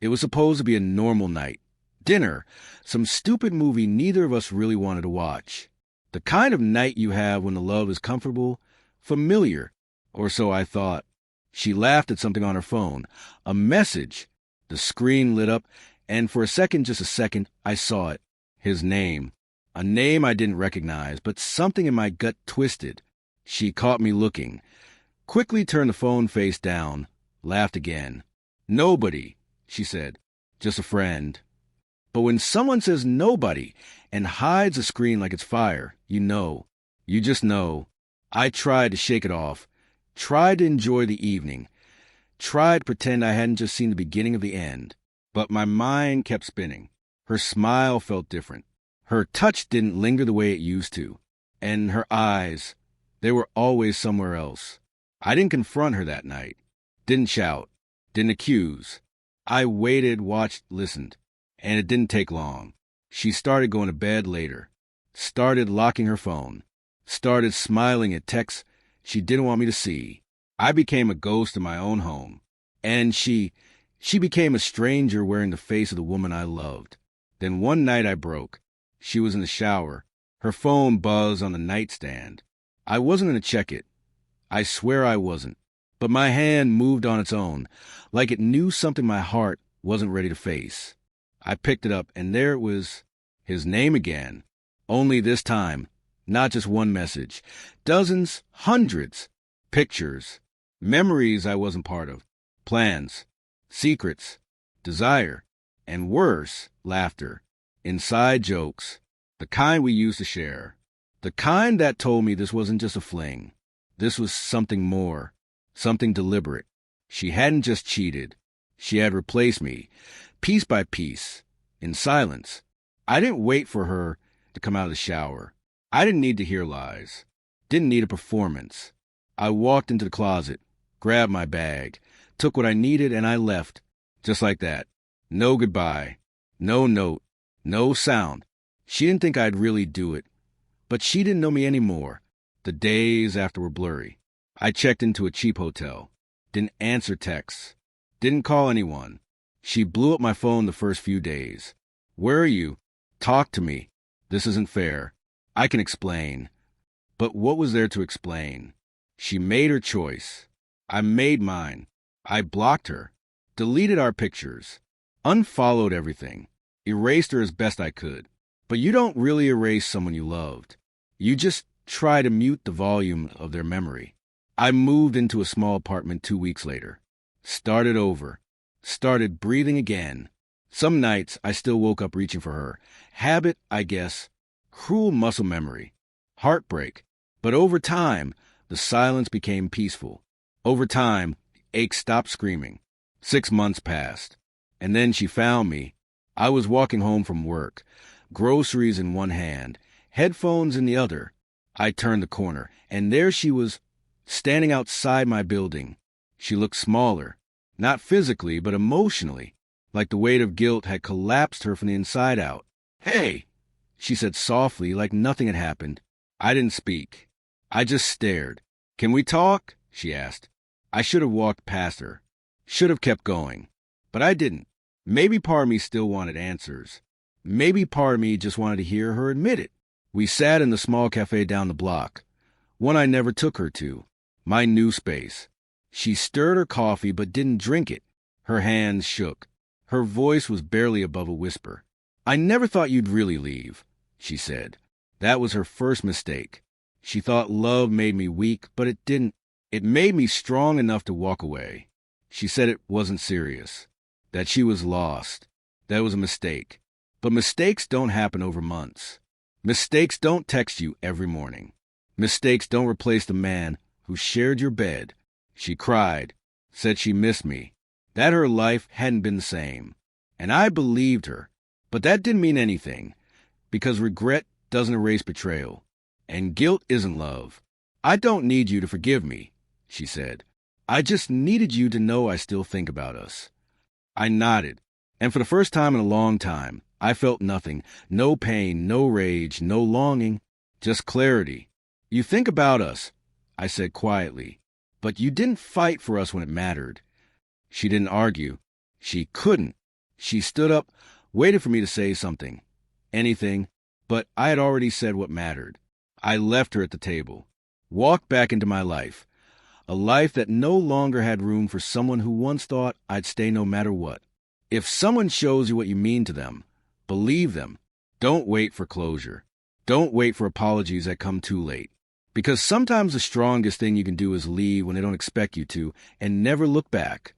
It was supposed to be a normal night. Dinner, some stupid movie neither of us really wanted to watch. The kind of night you have when the love is comfortable, familiar, or so I thought. She laughed at something on her phone. A message. The screen lit up, and for just a second, I saw it. His name. A name I didn't recognize, but something in my gut twisted. She caught me looking. Quickly turned the phone face down. Laughed again. "Nobody," she said. "Just a friend." But when someone says nobody and hides a screen like it's fire, you know. You just know. I tried to shake it off. Tried to enjoy the evening. Tried to pretend I hadn't just seen the beginning of the end. But my mind kept spinning. Her smile felt different. Her touch didn't linger the way it used to. And her eyes, they were always somewhere else. I didn't confront her that night. Didn't shout. Didn't accuse. I waited, watched, listened. And it didn't take long. She started going to bed later. Started locking her phone. Started smiling at texts she didn't want me to see. I became a ghost in my own home. And she became a stranger wearing the face of the woman I loved. Then one night I broke. She was in the shower. Her phone buzzed on the nightstand. I wasn't going to check it. I swear I wasn't. But my hand moved on its own, like it knew something my heart wasn't ready to face. I picked it up, and there it was, his name again. Only this time, not just one message. Dozens, hundreds. Pictures. Memories I wasn't part of. Plans. Secrets. Desire. And worse, laughter. Inside jokes. The kind we used to share. The kind that told me this wasn't just a fling. This was something more. Something deliberate. She hadn't just cheated. She had replaced me, piece by piece, in silence. I didn't wait for her to come out of the shower. I didn't need to hear lies. Didn't need a performance. I walked into the closet, grabbed my bag, took what I needed, and I left. Just like that. No goodbye. No note. No sound. She didn't think I'd really do it. But she didn't know me anymore. The days after were blurry. I checked into a cheap hotel. Didn't answer texts. Didn't call anyone. She blew up my phone the first few days. "Where are you? Talk to me. This isn't fair. I can explain." But what was there to explain? She made her choice. I made mine. I blocked her. Deleted our pictures. Unfollowed everything. Erased her as best I could. But you don't really erase someone you loved. You just try to mute the volume of their memory. I moved into a small apartment 2 weeks later. Started over. Started breathing again. Some nights I still woke up reaching for her. Habit, I guess. Cruel muscle memory. Heartbreak. But over time, the silence became peaceful. Over time, the ache stopped screaming. 6 months passed. And then she found me. I was walking home from work. Groceries in one hand. Headphones in the other. I turned the corner, and there she was, standing outside my building. She looked smaller. Not physically, but emotionally. Like the weight of guilt had collapsed her from the inside out. "Hey," she said softly, like nothing had happened. I didn't speak. I just stared. "Can we talk?" she asked. I should have walked past her. Should have kept going. But I didn't. Maybe part of me still wanted answers. Maybe part of me just wanted to hear her admit it. We sat in the small cafe down the block. One I never took her to. My new space. She stirred her coffee but didn't drink it. Her hands shook. Her voice was barely above a whisper. "I never thought you'd really leave," she said. That was her first mistake. She thought love made me weak, but it didn't. It made me strong enough to walk away. She said it wasn't serious. That she was lost. That was a mistake. But mistakes don't happen over months. Mistakes don't text you every morning. Mistakes don't replace the man who shared your bed. She cried, said she missed me, that her life hadn't been the same. And I believed her. But that didn't mean anything, because regret doesn't erase betrayal. And guilt isn't love. "I don't need you to forgive me," she said. "I just needed you to know I still think about us." I nodded, and for the first time in a long time, I felt nothing. No pain, no rage, no longing, just clarity. "You think about us," I said quietly, "but you didn't fight for us when it mattered." She didn't argue. She couldn't. She stood up, waited for me to say something. Anything, but I had already said what mattered. I left her at the table, walked back into my life, a life that no longer had room for someone who once thought I'd stay no matter what. If someone shows you what you mean to them, believe them. Don't wait for closure. Don't wait for apologies that come too late. Because sometimes the strongest thing you can do is leave when they don't expect you to and never look back.